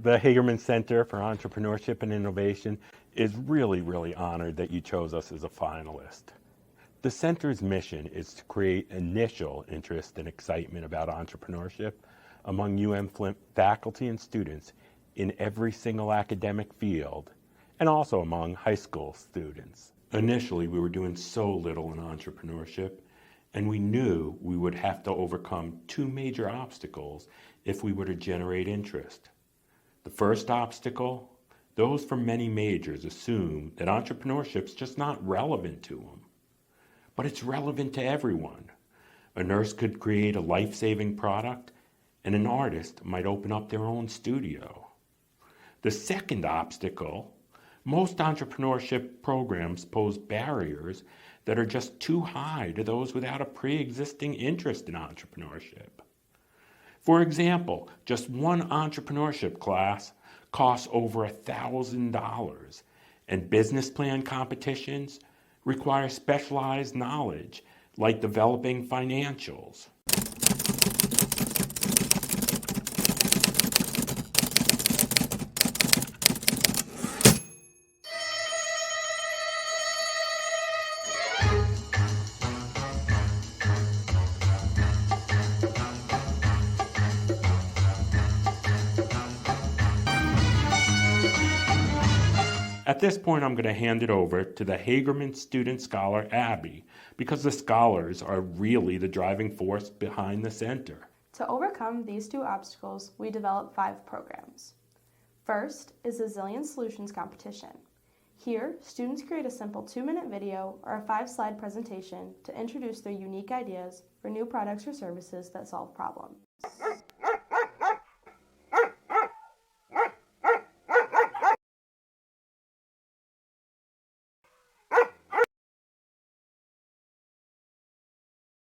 The Hagerman Center for Entrepreneurship and Innovation is really honored that you chose us as a finalist. The center's mission is to create initial interest and excitement about entrepreneurship among UM-Flint faculty and students in every single academic field, and also among high school students. Initially, we were doing so little in entrepreneurship, and we knew we would have to overcome two major obstacles if we were to generate interest. The first obstacle, those from many majors assume that entrepreneurship's just not relevant to them. But it's relevant to everyone. A nurse could create a life-saving product, and an artist might open up their own studio. The second obstacle, most entrepreneurship programs pose barriers that are just too high to those without a pre-existing interest in entrepreneurship. For example, just one entrepreneurship class costs over $1,000, and business plan competitions require specialized knowledge like developing financials. At this point, I'm going to hand it over to the Hagerman student scholar, Abby, because the scholars are really the driving force behind the center. To overcome these two obstacles, we developed 5 programs. First is the Zillion Solutions competition. Here, students create a simple 2-minute video or a 5-slide presentation to introduce their unique ideas for new products or services that solve problems.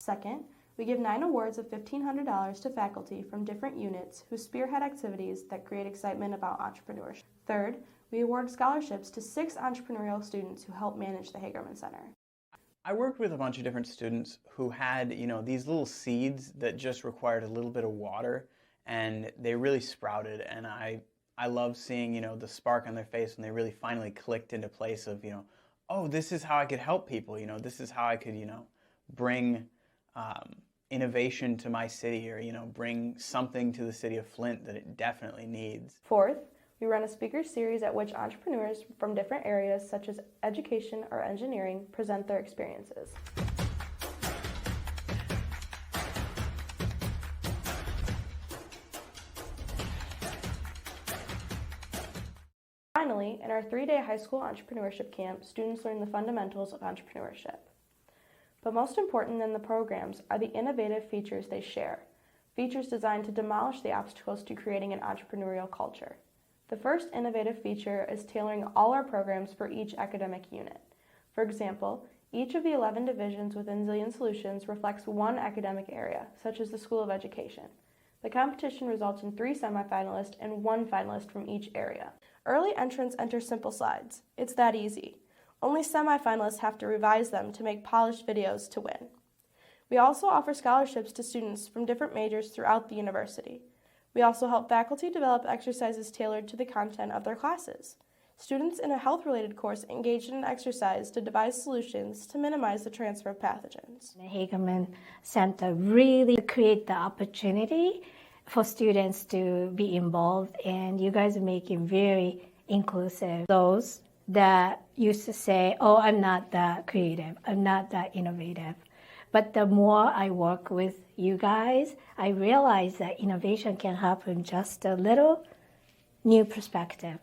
Second, we give 9 awards of $1,500 to faculty from different units who spearhead activities that create excitement about entrepreneurship. Third, we award scholarships to 6 entrepreneurial students who help manage the Hagerman Center. I worked with a bunch of different students who had, these little seeds that just required a little bit of water, and they really sprouted, and I love seeing, the spark on their face when they really finally clicked into place of, oh, this is how I could help people, this is how I could, bring innovation to my city, or bring something to the city of Flint that it definitely needs. Fourth, we run a speaker series at which entrepreneurs from different areas such as education or engineering present their experiences. Finally, in our 3-day high school entrepreneurship camp, students learn the fundamentals of entrepreneurship. But most important than the programs are the innovative features they share, features designed to demolish the obstacles to creating an entrepreneurial culture. The first innovative feature is tailoring all our programs for each academic unit. For example, each of the 11 divisions within Zillion Solutions reflects one academic area, such as the School of Education. The competition results in 3 semifinalists and 1 finalist from each area. Early entrants enter simple slides. It's that easy. Only semifinalists have to revise them to make polished videos to win. We also offer scholarships to students from different majors throughout the university. We also help faculty develop exercises tailored to the content of their classes. Students in a health-related course engage in an exercise to devise solutions to minimize the transfer of pathogens. The Hagerman Center really create the opportunity for students to be involved, and you guys are making very inclusive. Those that used to say, oh, I'm not that creative, I'm not that innovative. But the more I work with you guys, I realize that innovation can happen just a little new perspective.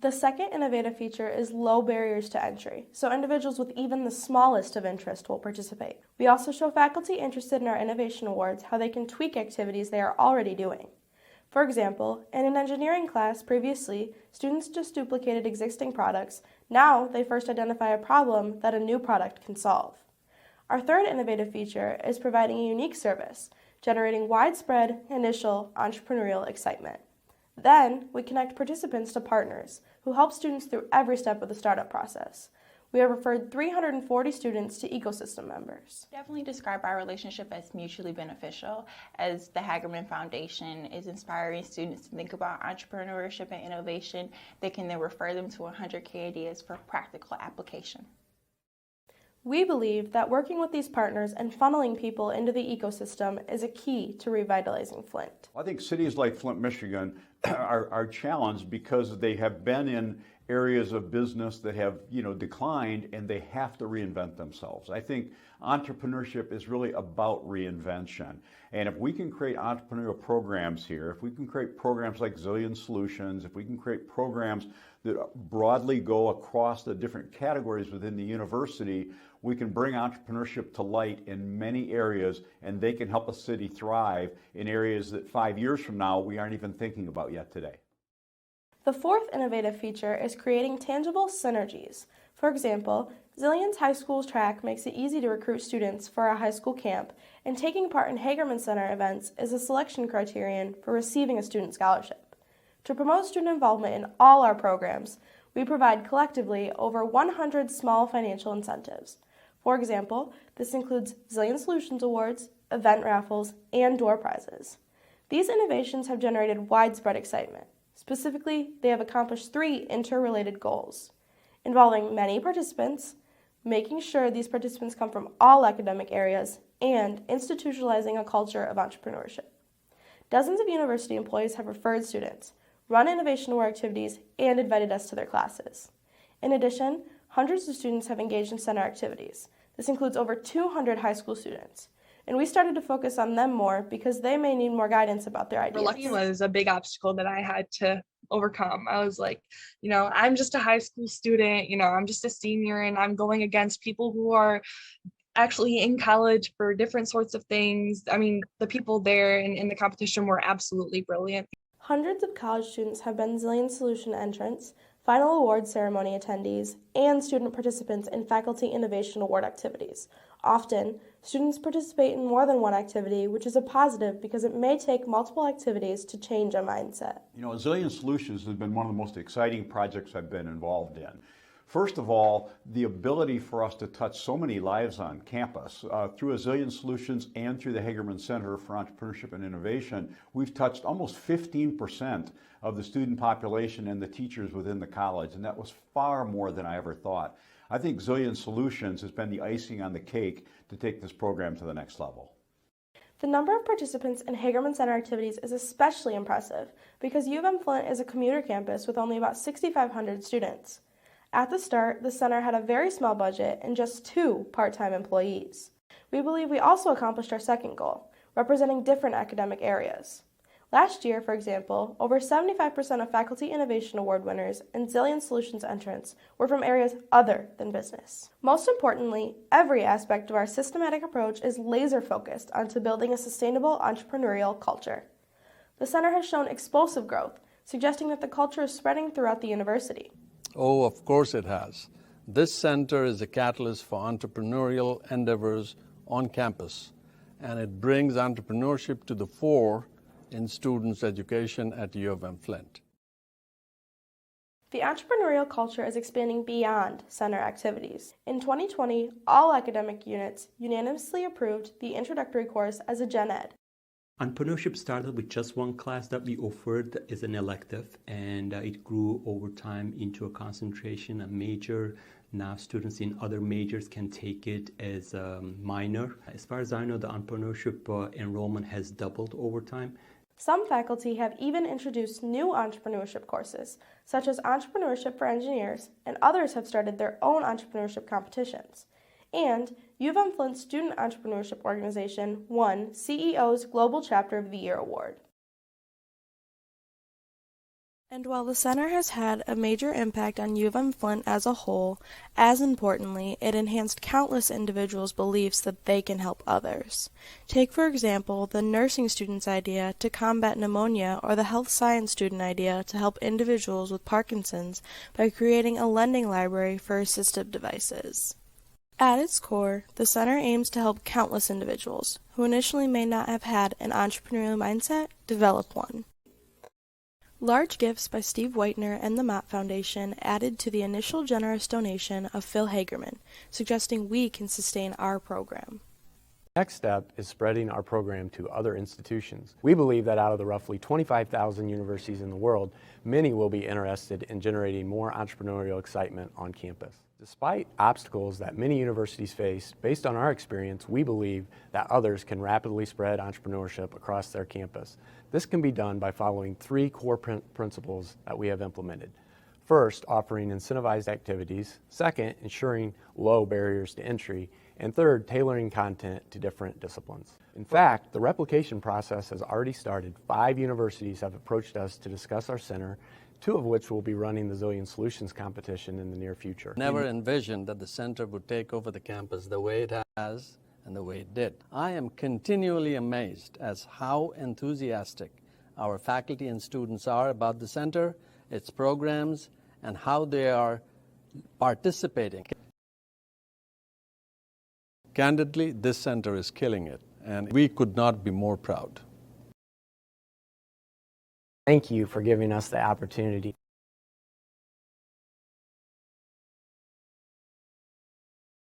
The second innovative feature is low barriers to entry, so individuals with even the smallest of interest will participate. We also show faculty interested in our innovation awards how they can tweak activities they are already doing. For example, in an engineering class previously, students just duplicated existing products. Now they first identify a problem that a new product can solve. Our third innovative feature is providing a unique service, generating widespread initial entrepreneurial excitement. Then, we connect participants to partners who help students through every step of the startup process. We have referred 340 students to ecosystem members. Definitely describe our relationship as mutually beneficial, as the Hagerman Foundation is inspiring students to think about entrepreneurship and innovation. They can then refer them to 100K ideas for practical application. We believe that working with these partners and funneling people into the ecosystem is a key to revitalizing Flint. I think cities like Flint, Michigan are challenged because they have been in areas of business that have, declined, and they have to reinvent themselves. I think entrepreneurship is really about reinvention. And if we can create entrepreneurial programs here, if we can create programs like Zillion Solutions, if we can create programs that broadly go across the different categories within the university, we can bring entrepreneurship to light in many areas, and they can help a city thrive in areas that 5 years from now we aren't even thinking about yet today. The fourth innovative feature is creating tangible synergies. For example, Zillion's high school track makes it easy to recruit students for a high school camp, and taking part in Hagerman Center events is a selection criterion for receiving a student scholarship. To promote student involvement in all our programs, we provide collectively over 100 small financial incentives. For example, this includes Zillion Solutions Awards, event raffles, and door prizes. These innovations have generated widespread excitement. Specifically, they have accomplished 3 interrelated goals, involving many participants, making sure these participants come from all academic areas, and institutionalizing a culture of entrepreneurship. Dozens of university employees have referred students, run innovation award activities, and invited us to their classes. In addition, hundreds of students have engaged in center activities. This includes over 200 high school students. And we started to focus on them more because they may need more guidance about their ideas. Reluctance was a big obstacle that I had to overcome. I was like, I'm just a high school student, I'm just a senior, and I'm going against people who are actually in college for different sorts of things. I mean, the people there in the competition were absolutely brilliant. Hundreds of college students have been Zillion Solution entrants, final award ceremony attendees, and student participants in faculty innovation award activities. Often, students participate in more than one activity, which is a positive because it may take multiple activities to change a mindset. Zillion Solutions has been one of the most exciting projects I've been involved in. First of all, the ability for us to touch so many lives on campus. Through Zillion Solutions and through the Hagerman Center for Entrepreneurship and Innovation, we've touched almost 15% of the student population and the teachers within the college, and that was far more than I ever thought. I think Zillion Solutions has been the icing on the cake to take this program to the next level. The number of participants in Hagerman Center activities is especially impressive because UM-Flint is a commuter campus with only about 6,500 students. At the start, the center had a very small budget and just 2 part-time employees. We believe we also accomplished our second goal, representing different academic areas. Last year, for example, over 75% of Faculty Innovation Award winners and Zillion Solutions entrants were from areas other than business. Most importantly, every aspect of our systematic approach is laser-focused onto building a sustainable entrepreneurial culture. The center has shown explosive growth, suggesting that the culture is spreading throughout the university. Oh, of course it has. This center is a catalyst for entrepreneurial endeavors on campus, and it brings entrepreneurship to the fore in students' education at UM-Flint. The entrepreneurial culture is expanding beyond center activities. In 2020, all academic units unanimously approved the introductory course as a Gen Ed. Entrepreneurship started with just one class that we offered as an elective, and it grew over time into a concentration, a major. Now students in other majors can take it as a minor. As far as I know, the entrepreneurship enrollment has doubled over time. Some faculty have even introduced new entrepreneurship courses, such as Entrepreneurship for Engineers, and others have started their own entrepreneurship competitions. And UM-Flint's Student Entrepreneurship Organization won CEO's Global Chapter of the Year Award. And while the center has had a major impact on UM-Flint as a whole, as importantly, it enhanced countless individuals' beliefs that they can help others. Take, for example, the nursing student's idea to combat pneumonia or the health science student idea to help individuals with Parkinson's by creating a lending library for assistive devices. At its core, the center aims to help countless individuals who initially may not have had an entrepreneurial mindset develop one. Large gifts by Steve Whitener and the Mott Foundation added to the initial generous donation of Phil Hagerman, suggesting we can sustain our program. Next step is spreading our program to other institutions. We believe that out of the roughly 25,000 universities in the world, many will be interested in generating more entrepreneurial excitement on campus. Despite obstacles that many universities face, based on our experience, we believe that others can rapidly spread entrepreneurship across their campus. This can be done by following three core principles that we have implemented. First, offering incentivized activities. Second, ensuring low barriers to entry. And third, tailoring content to different disciplines. In fact, the replication process has already started. 5 universities have approached us to discuss our center, 2 of which will be running the Zillion Solutions competition in the near future. Never envisioned that the center would take over the campus the way it has and the way it did. I am continually amazed as how enthusiastic our faculty and students are about the center, its programs, and how they are participating. Candidly, this center is killing it, and we could not be more proud. Thank you for giving us the opportunity.